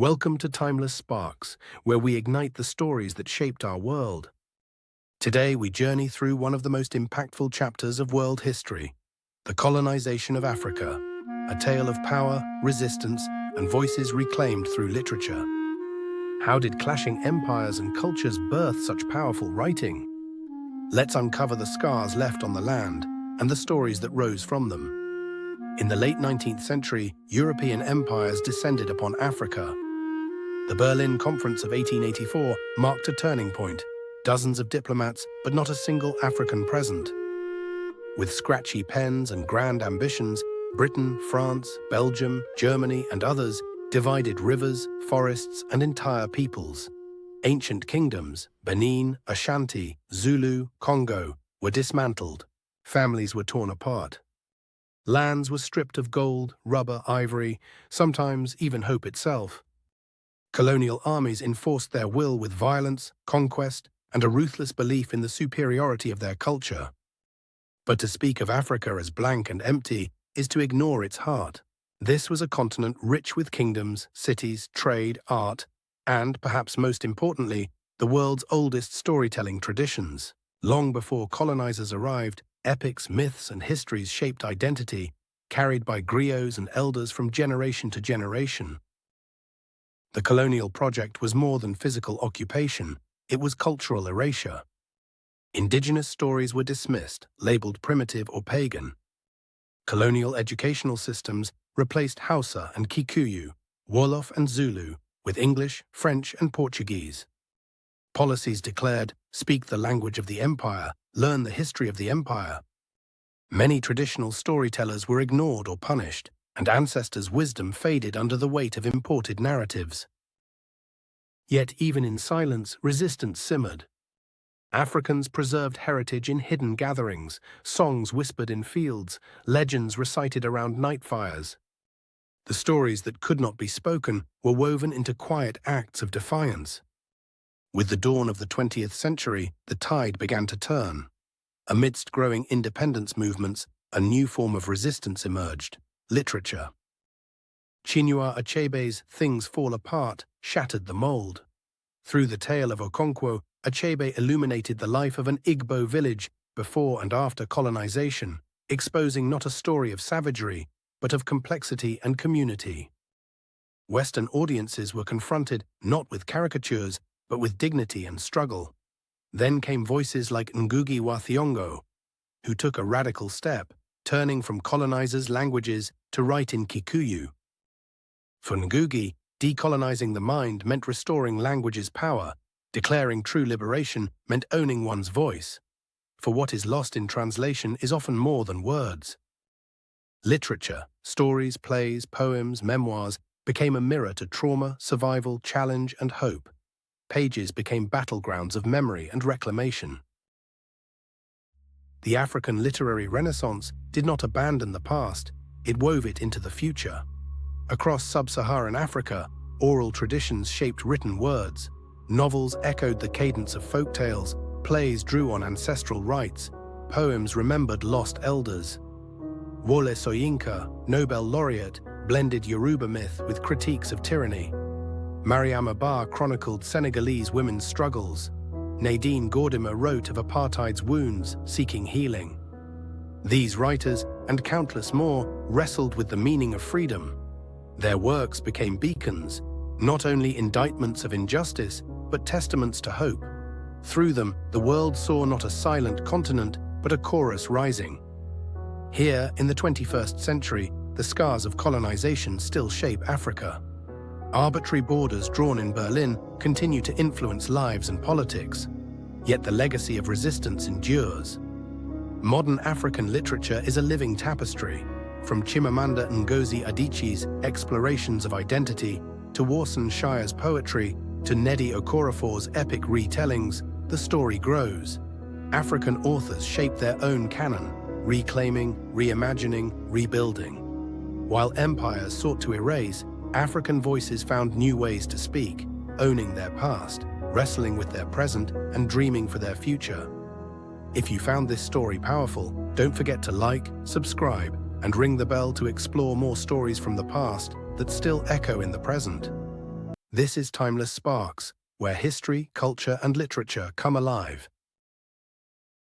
Welcome to Timeless Sparks, where we ignite the stories that shaped our world. Today we journey through one of the most impactful chapters of world history, the colonization of Africa, a tale of power, resistance, and voices reclaimed through literature. How did clashing empires and cultures birth such powerful writing? Let's uncover the scars left on the land and the stories that rose from them. In the late 19th century, European empires descended upon Africa. The Berlin Conference of 1884 marked a turning point. Dozens of diplomats, but not a single African present. With scratchy pens and grand ambitions, Britain, France, Belgium, Germany, and others divided rivers, forests, and entire peoples. Ancient kingdoms, Benin, Ashanti, Zulu, Congo, were dismantled. Families were torn apart. Lands were stripped of gold, rubber, ivory, sometimes even hope itself. Colonial armies enforced their will with violence, conquest, and a ruthless belief in the superiority of their culture. But to speak of Africa as blank and empty is to ignore its heart. This was a continent rich with kingdoms, cities, trade, art, and, perhaps most importantly, the world's oldest storytelling traditions. Long before colonizers arrived, epics, myths, and histories shaped identity, carried by griots and elders from generation to generation. The colonial project was more than physical occupation, it was cultural erasure. Indigenous stories were dismissed, labeled primitive or pagan. Colonial educational systems replaced Hausa and Kikuyu, Wolof and Zulu, with English, French, and Portuguese. Policies declared, speak the language of the empire, learn the history of the empire. Many traditional storytellers were ignored or punished, and ancestors' wisdom faded under the weight of imported narratives. Yet even in silence, resistance simmered. Africans preserved heritage in hidden gatherings, songs whispered in fields, legends recited around night fires. The stories that could not be spoken were woven into quiet acts of defiance. With the dawn of the 20th century, the tide began to turn. Amidst growing independence movements, a new form of resistance emerged: literature. Chinua Achebe's Things Fall Apart shattered the mold. Through the tale of Okonkwo, Achebe illuminated the life of an Igbo village before and after colonization, exposing not a story of savagery, but of complexity and community. Western audiences were confronted not with caricatures, but with dignity and struggle. Then came voices like Ngugi wa Thiong'o, who took a radical step, turning from colonizers' languages to write in Kikuyu. For Ngugi, decolonizing the mind meant restoring language's power. Declaring true liberation meant owning one's voice. For what is lost in translation is often more than words. Literature, stories, plays, poems, memoirs, became a mirror to trauma, survival, challenge, and hope. Pages became battlegrounds of memory and reclamation. The African literary renaissance did not abandon the past, it wove it into the future. Across sub-Saharan Africa, oral traditions shaped written words. Novels echoed the cadence of folk tales, plays drew on ancestral rites, poems remembered lost elders. Wole Soyinka, Nobel laureate, blended Yoruba myth with critiques of tyranny. Mariama Ba chronicled Senegalese women's struggles. Nadine Gordimer wrote of apartheid's wounds, seeking healing. These writers, and countless more, wrestled with the meaning of freedom. Their works became beacons, not only indictments of injustice, but testaments to hope. Through them, the world saw not a silent continent, but a chorus rising. Here, in the 21st century, the scars of colonization still shape Africa. Arbitrary borders drawn in Berlin continue to influence lives and politics, yet the legacy of resistance endures. Modern African literature is a living tapestry, from Chimamanda Ngozi Adichie's explorations of identity to Warsan Shire's poetry to Nnedi Okorafor's epic retellings, the story grows. African authors shape their own canon, reclaiming, reimagining, rebuilding. While empires sought to erase, African voices found new ways to speak, owning their past, wrestling with their present, and dreaming for their future. If you found this story powerful, don't forget to like, subscribe, and ring the bell to explore more stories from the past that still echo in the present. This is Timeless Sparks, where history, culture, and literature come alive.